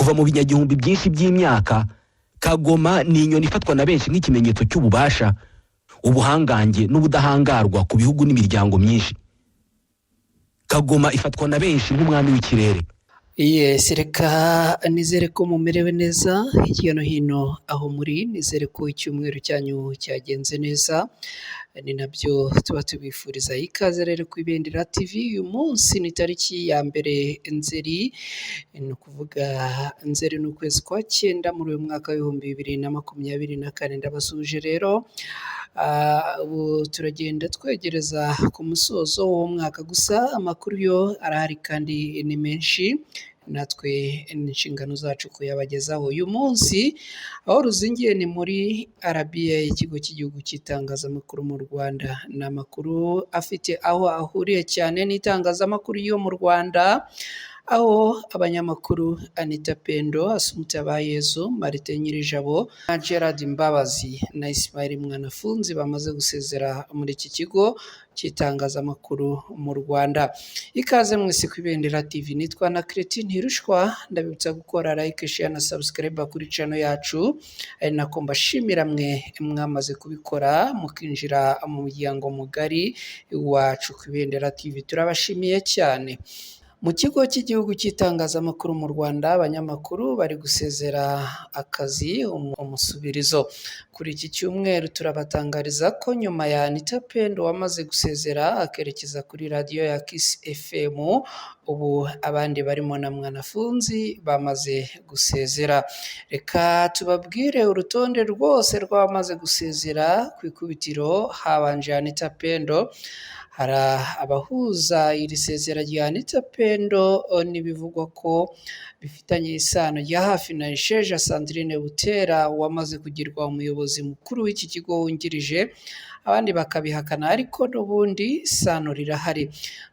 kuva mu binyagihumbi byinshi by'imyaka. Kagoma ni inyoni ifatwa na benshi nk'ikimenyetso cy'ububasha, ubuhangange n'ubudahangarwa ku bihugu n'imiryango myinshi. Kagoma ifatwa na benshi nk'umwami w'ikirere. Yes, reka nizere ko mumerewe neza hirya no hino aho muri, nizere ko icyumweru cyanyu cyagenze neza, ni nabyo tuba tubifuriza ikaze rero ku Ibendera TV. Uyu munsi ni tariki ya mbere Nzeri, ni ukuvuga Nzeri ni ukwezi kwa 9 muri uyu mwaka w'ibihumbi 2024. Ndabasuje rero, ubu turagenda twegereza ku musozo w'umwaka, gusa amakuru yo arahari kandi ni menshi, natwe inshingano zacu kuyabagezaho. Uyu munsi aho ruzingiye ni muri RBA, ikigo cy'igihugu cy'itangazamakuru mu Rwanda. Ni amakuru afite aho ahuriye cyane n'itangazamakuru yo mu Rwanda, aho abanyamakuru Anita Pendo, Assumpta Bayezu, Martin Nyirijabo, Gerard Mbabazi na Ismail Mwanafunzi bamaze gusezera muri iki kigo cy'itangazamakuru mu Rwanda. Ikaze mwese ku Ibendera TV, nitwa na Cretin Hirushwa. Ndabibutsa gukora like, share na subscribe kuri channel yacu, ari nako mbashimira mwe mwamaze kubikora mukinjira mu muryango mugari wacu ku Ibendera TV. Turabashimiye cyane. Mu kigo cy'igihugu cy'itangazamakuru mu Rwanda, abanyamakuru bari gusezera akazi umusubirizo. Kuri iki cyumweru turabatangariza ko nyuma ya Anita Pendo wamaze gusezera akerekeza kuri radiyo ya Kiss FM, ubu abandi barimo na Mwanafunzi bamaze gusezera. Reka tubabwire urutonde rwose rw'abamaze gusezera. Ku ikubitiro habanje Anita Pendo. Hari abahuza iri sezera rya Anita Pendo n'ibivugwa ko bifitanye isano rya hafi na Isheja Sandrine Butera wamaze kugirwa umuyobozi mukuru w'iki kigo wungirije, abandi bakabihakana, ariko n'ubundi isano rirahari.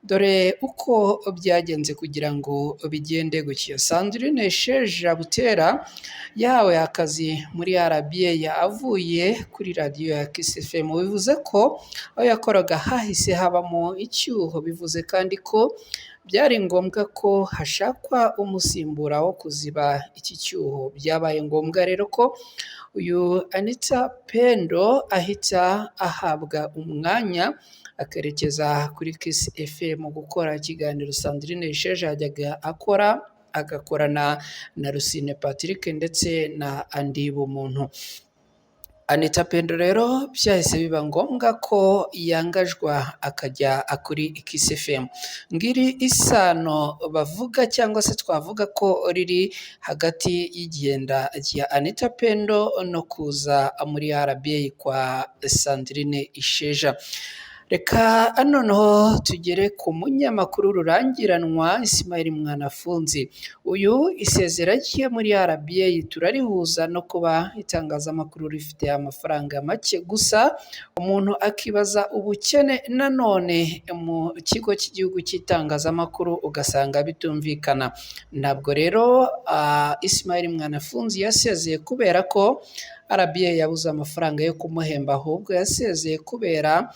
Dore uko byagenze kugira ngo bigende gutya. Sandrine Isheja Butera yahawe akazi muri RBA avuye kuri radiyo ya Kiss FM. Bivuze ko aho yakoraga hahise habamo icyuho, bivuze kandi ko byari ngombwa ko hashakwa umusimbura wo kuziba iki cyuho. Byabaye ngombwa rero ko uyu Anita Pendo ahita ahabwa umwanya akerekeza kuri Kiss FM gukora ikiganiro Sandrine Isheja yajyaga akora, agakorana na Rusine Patrick ndetse na Andi Bumuntu. Anita Pendo rero byahise biba ngombwa ko yangajwa akajya kuri Kiss FM. Ngiri isano bavuga cyangwa se twavuga ko riri hagati y'igenda rya Anita Pendo no kuza muri RBA kwa Sandrine Isheja. Reka noneho tugere ku munyamakuru rurangiranwa Ismail Mwanafunzi. Uyu isezera rye muri RBA turarihuza no kuba itangazamakuru rifite amafaranga make, gusa umuntu akibaza ubukene nanone mu kigo cy'igihugu cy'itangazamakuru ugasanga bitumvikana. Ntabwo rero Ismail Mwanafunzi yasezeye kubera ko RBA yabuze amafaranga yo kumuhemba, ahubwo yasezeye kubera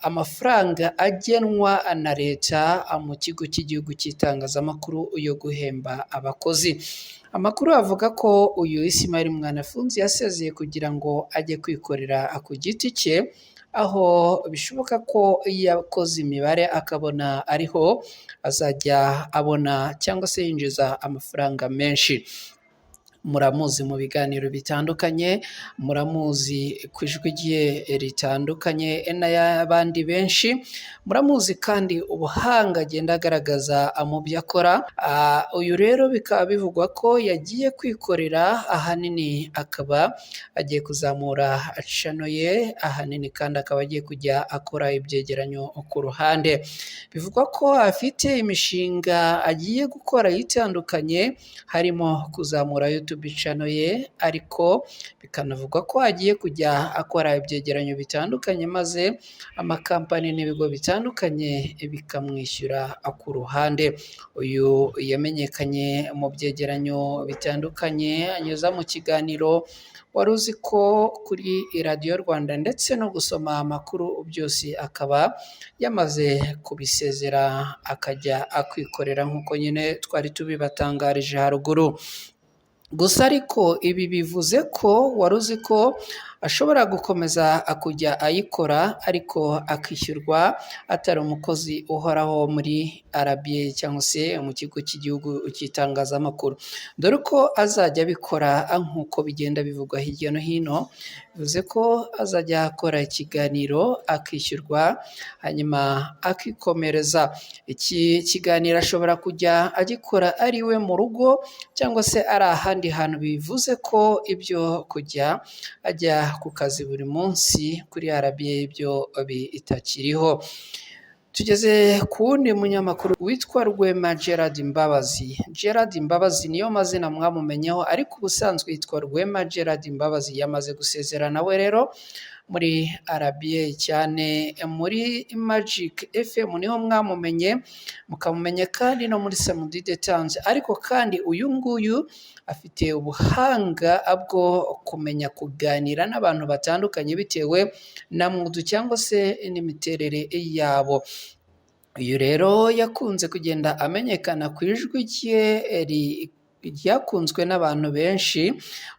amafaranga agenwa na leta mu kigo cy'igihugu cy'itangazamakuru yo guhemba abakozi. Amakuru avuga ko uyu Ismail Mwanafunzi yasezeye kugira ngo ajye kwikorera ku giti cye, aho bishoboka ko yakoze imibare akabona ariho azajya abona cyangwa se yinjiza amafaranga menshi. Muramuzi mu biganiro bitandukanye, muramuzi ku ijwi rye ritandukanye n'ay'abandi benshi, muramuzi kandi ubuhanga agenda agaragaza mu byo akora. Uyu rero bikaba bivugwa ko yagiye kwikorera, ahanini akaba agiye kuzamura channel ye, ahanini kandi akaba agiye kujya akora ibyegeranyo ku ruhande. Bivugwa ko afite imishinga agiye gukora itandukanye, harimo kuzamura YouTube channel ye, ariko bikanavugwa ko agiye kujya akora ibyegeranyo bitandukanye maze amakampani n'ibigo bitandukanye bikamwishyura ku ruhande. Uyu yamenyekanye mu byegeranyo bitandukanye anyuza mu kiganiro wari uzi ko kuri radiyo Rwanda, ndetse no gusoma amakuru byose akaba yamaze kubisezera akajya akwikorera nk'uko nyine twari tubibatangarije haruguru. gusa ariko ibi bivuze ko wari uzi ko ashobora gukomeza kujya ayikora ariko akishyurwa atari umukozi uhoraho muri RBA cyangwa se mu kigo cy'igihugu cy'itangazamakuru, dore ko azajya abikora nk'uko bigenda bivugwa hirya no hino. Bivuze ko azajya akora ikiganiro akishyurwa hanyuma akikomereza. Iki kiganiro ashobora kujya agikora ari iwe mu rugo cyangwa se ari ahandi hantu, bivuze ko ibyo kujya ajya ku kazi buri munsi kuri RBA ibyo bitakiriho. Tugeze ku wundi munyamakuru witwa Rwema Gerard Mbabazi. Gerard Mbabazi niyo mazina mwamumenyeho, ariko ubusanzwe yitwa Rwema Gerard Mbabazi. Yamaze gusezerana we rero muri RBA, cyane muri Magic FM niho mwamumenye, mukamumenye kandi no muri Samedi Detanze. Ariko kandi uyu nguyu afite ubuhanga bwo kumenya kuganira n'abantu batandukanye bitewe na mudu cyangwa se n'imiterere yabo. Uyu rero yakunze kugenda amenyekana ku ijwi rye ryakunzwe n'abantu benshi.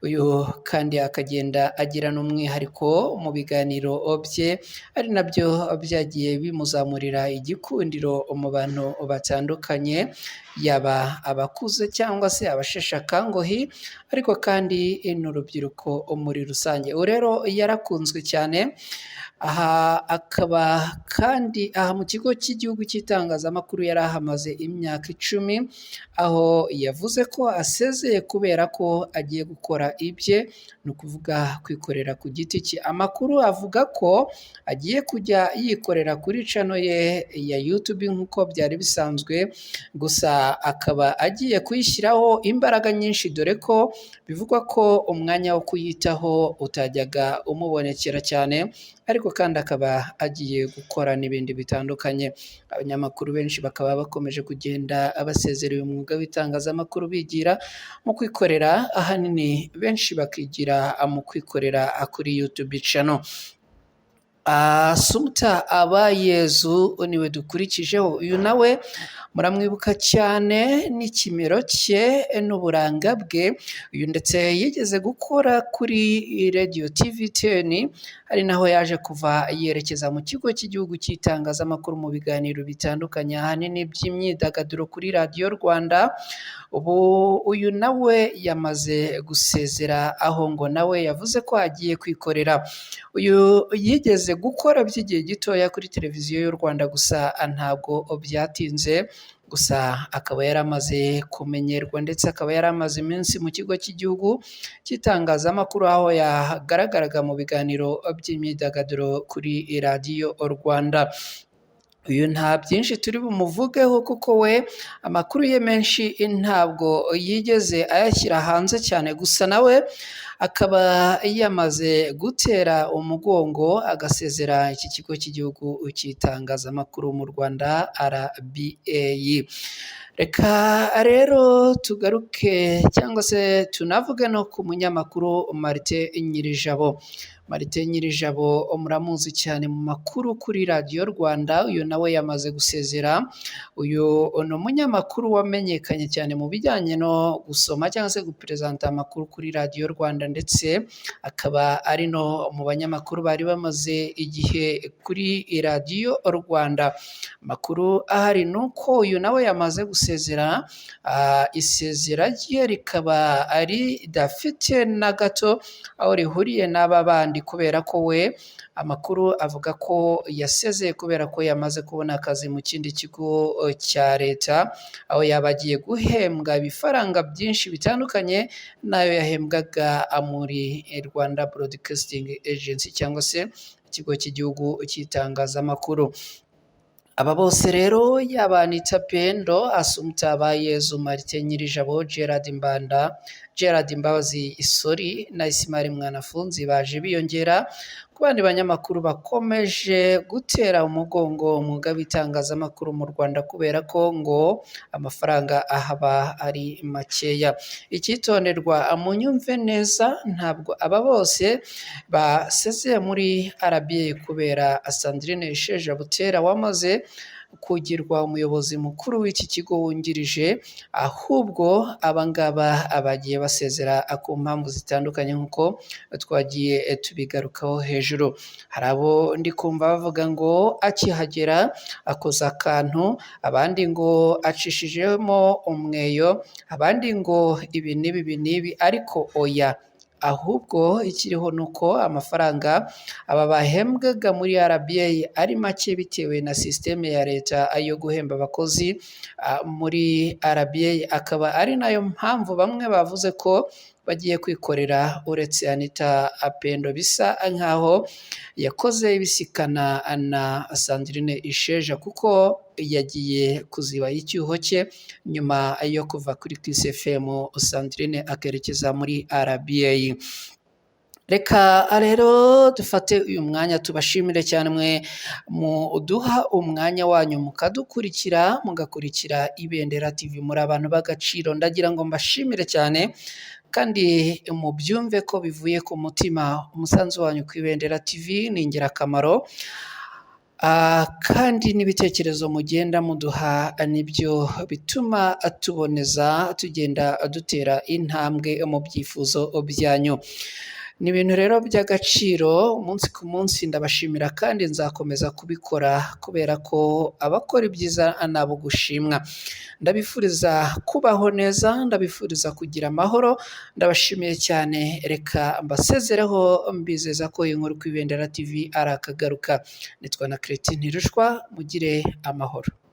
Uyu kandi akagenda agira n'umwihariko mu biganiro bye, ari nabyo byagiye bimuzamurira igikundiro mu bantu batandukanye, yaba abakuze cyangwa se abasheshe akanguhe, ariko kandi n'urubyiruko muri rusange. Ubu rero yarakunzwe cyane. Aha akaba kandi mu kigo cy'igihugu cy'itangazamakuru yari ahamaze imyaka 10, aho yavuze ko asezeye kubera ko agiye gukora ibye, ni ukuvuga kwikorera ku giti cye. Amakuru avuga ko agiye kujya yikorera kuri channel ye ya YouTube nk'uko byari bisanzwe, gusa akaba agiye kuyishyiraho imbaraga nyinshi, dore ko bivugwa ko umwanya wo kuyitaho utajyaga umubonekera cyane, ariko kandi akaba agiye gukora n'ibindi bitandukanye. Abanyamakuru benshi bakaba bakomeje kugenda basezerera umwuga w'itangazamakuru bigira mu kwikorera, ahanini benshi bakigira mu kwikorera kuri YouTube channel. Assumpta Abayezu niwe dukurikijeho. Uyu nawe muramwibuka cyane n'ikimero cye n'uburanga bwe. Uyu ndetse yigeze gukora kuri Radio TV 10, ari naho yaje kuva yerekeza mu kigo cy'igihugu cy'itangazamakuru mu biganiro bitandukanye, ahanini by'imyidagaduro kuri Radio Rwanda. Ubu uyu nawe yamaze gusezera, aho ngo nawe yavuze ko agiye kwikorera. Uyu yigeze gukora by'igihe gitoya kuri televiziyo y'u Rwanda, gusa ntabwo byatinze, gusa akaba yaramaze kumenyerwa ndetse akaba yaramaze iminsi mu kigo cy'igihugu cy'itangazamakuru, aho yagaragaraga mu biganiro by'imyidagaduro kuri Radio Rwanda. Uyu nta byinshi turi bumuvugeho kuko we amakuru ye menshi ntabwo yigeze ayashyira hanze cyane, gusa nawe akaba yamaze gutera umugongo agasezera iki kigo cy'igihugu cy'itangazamakuru mu Rwanda RBA. Reka rero tugaruke cyangwa se tunavuge no ku munyamakuru Martin Nyirijabo. Martin Nyirijabo muramuzi cyane mu makuru kuri Radio Rwanda. Uyu nawe yamaze gusezera. Uyu ni umunyamakuru wamenyekanye cyane mu bijyanye no gusoma cyangwa se gupresenta amakuru kuri Radio Rwanda, ndetse akaba ari no mu banyamakuru bari bamaze igihe kuri Radio Rwanda. Amakuru ahari ni uko uyu nawe yamaze gusezera. Isezera rye rikaba ari dafite na gato aho rihuriye n'aba bandi, kubera ko we amakuru avuga ko yasezeye kubera ko yamaze kubona akazi mu kindi kigo cya leta, aho yaba agiye guhembwa ibifaranga byinshi bitandukanye n'ayo yahembwaga muri Rwanda Broadcasting Agency cyangwa se ikigo cy'igihugu cy'itangazamakuru. Aba bose rero yaba Anita Pendo, Assumpta Abayezu, Martin Nyirijabo, Gerard Mbabazi Isori na Ismail Mwanafunzi baje biyongera ku bandi banyamakuru bakomeje gutera umugongo umwuga w'itangazamakuru mu Rwanda, kubera ko ngo amafaranga ahaba ari makeya. Icyitonderwa munyumve neza, ntabwo aba bose basezeye muri RBA kubera Sandrine Isheja Butera wamaze kugirwa umuyobozi mukuru w'iki kigo wungirije, ahubwo abangaba bagiye basezera ku mpamvu zitandukanye nk'uko twagiye tubigarukaho hejuru. Hari abo ndi kumva bavuga ngo akihagera akoze akantu, abandi ngo acishijemo umweyo, abandi ngo ibi n'ibi, ariko oya, ahubwo ikiriho ni uko amafaranga aba bahembwaga muri RBA ari make bitewe na sisiteme ya leta yo guhemba abakozi muri RBA, akaba ari nayo mpamvu bamwe bavuze ko bagiye kwikorera, uretse Anita Pendo bisa nkaho yakoze ibisikana na Sandrine Isheja kuko yagiye kuziba icyuho cye nyuma yo kuva kuri Kiss FM Sandrine akerekeza muri RBA. Reka rero dufate uyu mwanya tubashimire cyane mwe muduha umwanya wanyu mukadukurikira, mugakurikira Ibendera TV, muri abantu b'agaciro. Ndagira ngo mbashimire cyane kandi mubyumve ko bivuye ku mutima. Umusanzu wanyu ku Ibendera TV ni ingirakamaro, kandi n'ibitekerezo mugenda muduha nibyo bituma tuboneza tugenda dutera intambwe mu byifuzo byanyu. Ni ibintu rero by'agaciro umunsi ku munsi. Ndabashimira kandi nzakomeza kubikora kubera ko abakora ibyiza ni abo gushimwa. Ndabifuriza kubaho neza, ndabifuriza kugira amahoro, ndabashimiye cyane. Reka mbasezereho mbizeza ko inkuru ku Ibendera TV ari akagaruka. Nitwa na Cretin Ntirushwa, mugire amahoro.